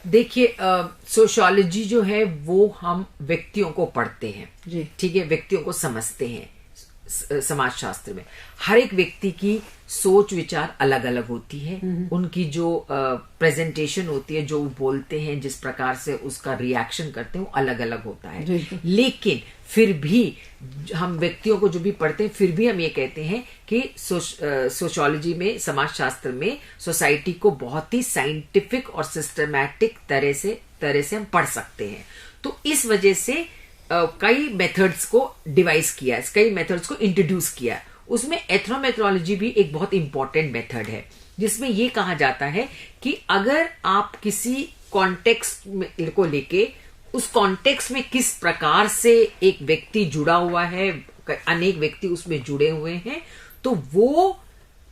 देखिए, सोशियोलॉजी जो है वो हम व्यक्तियों को पढ़ते हैं जी। ठीक है, व्यक्तियों को समझते हैं। समाज शास्त्र में हर एक व्यक्ति की सोच विचार अलग अलग होती है, उनकी जो प्रेजेंटेशन होती है, जो वो बोलते हैं, जिस प्रकार से उसका रिएक्शन करते हैं वो अलग अलग होता है। लेकिन फिर भी हम व्यक्तियों को जो भी पढ़ते हैं, फिर भी हम ये कहते हैं कि सोशियोलॉजी में, समाज शास्त्र में सोसाइटी को बहुत ही साइंटिफिक और सिस्टमैटिक तरह से हम पढ़ सकते हैं। तो इस वजह से कई मेथड्स को डिवाइस किया है, कई मेथड्स को इंट्रोड्यूस किया है। उसमें एथनोमेट्रोलॉजी भी एक बहुत इंपॉर्टेंट मेथड है, जिसमें यह कहा जाता है कि अगर आप किसी कॉन्टेक्स्ट को लेके, उस कॉन्टेक्स्ट में किस प्रकार से एक व्यक्ति जुड़ा हुआ है, अनेक व्यक्ति उसमें जुड़े हुए हैं, तो वो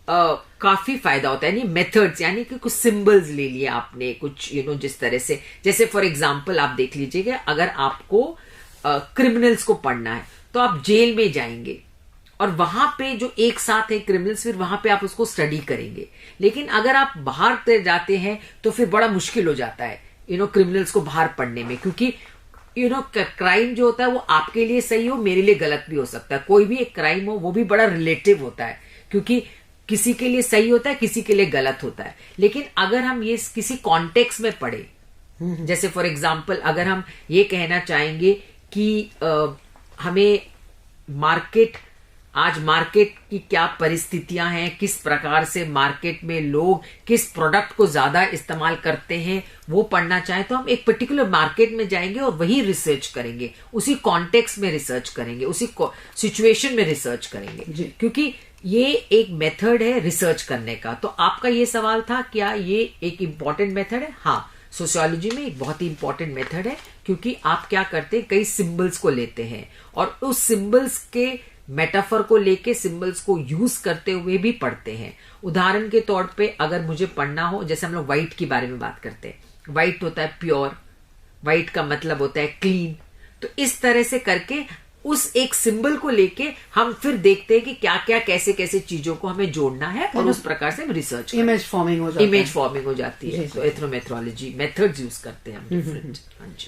काफी फायदा होता है। यानी मेथड्स, यानी कि कुछ सिंबल्स ले लिए आपने, कुछ जिस तरह से, जैसे फॉर एग्जांपल आप देख लीजिएगा, अगर आपको क्रिमिनल्स को पढ़ना है तो आप जेल में जाएंगे और वहां पे जो एक साथ है क्रिमिनल्स, फिर वहां पे आप उसको स्टडी करेंगे। लेकिन अगर आप बाहर जाते हैं तो फिर बड़ा मुश्किल हो जाता है क्रिमिनल्स को बाहर पढ़ने में, क्योंकि क्राइम जो होता है वो आपके लिए सही हो, मेरे लिए गलत भी हो सकता है। कोई भी एक क्राइम हो वो भी बड़ा रिलेटिव होता है, क्योंकि किसी के लिए सही होता है, किसी के लिए गलत होता है। लेकिन अगर हम ये किसी कॉन्टेक्स्ट में पढ़े, जैसे फॉर एग्जाम्पल अगर हम ये कहना चाहेंगे कि हमें आज मार्केट की क्या परिस्थितियां हैं, किस प्रकार से मार्केट में लोग किस प्रोडक्ट को ज्यादा इस्तेमाल करते हैं, वो पढ़ना चाहें, तो हम एक पर्टिकुलर मार्केट में जाएंगे और वही रिसर्च करेंगे, उसी कॉन्टेक्स्ट में रिसर्च करेंगे, उसी सिचुएशन में रिसर्च करेंगे, क्योंकि ये एक मेथड है रिसर्च करने का। तो आपका ये सवाल था, क्या ये एक इंपॉर्टेंट मेथड है? हाँ, सोशियोलॉजी में एक बहुत ही इंपॉर्टेंट मेथड है, क्योंकि आप क्या करते हैं, कई सिंबल्स को लेते हैं और उस सिंबल्स के मेटाफर को लेके सिंबल्स को यूज करते हुए भी पढ़ते हैं। उदाहरण के तौर पे अगर मुझे पढ़ना हो, जैसे हम लोग व्हाइट के बारे में बात करते हैं, व्हाइट होता है प्योर, व्हाइट का मतलब होता है क्लीन। तो इस तरह से करके उस एक सिंबल को लेके हम फिर देखते हैं कि क्या क्या कैसे कैसे चीजों को हमें जोड़ना है और उस प्रकार से हम रिसर्च, इमेज फॉर्मिंग हो जाती है। तो एथनोमेट्रोलॉजी मेथड्स यूज करते हैं हम डिफरेंट। हाँ जी।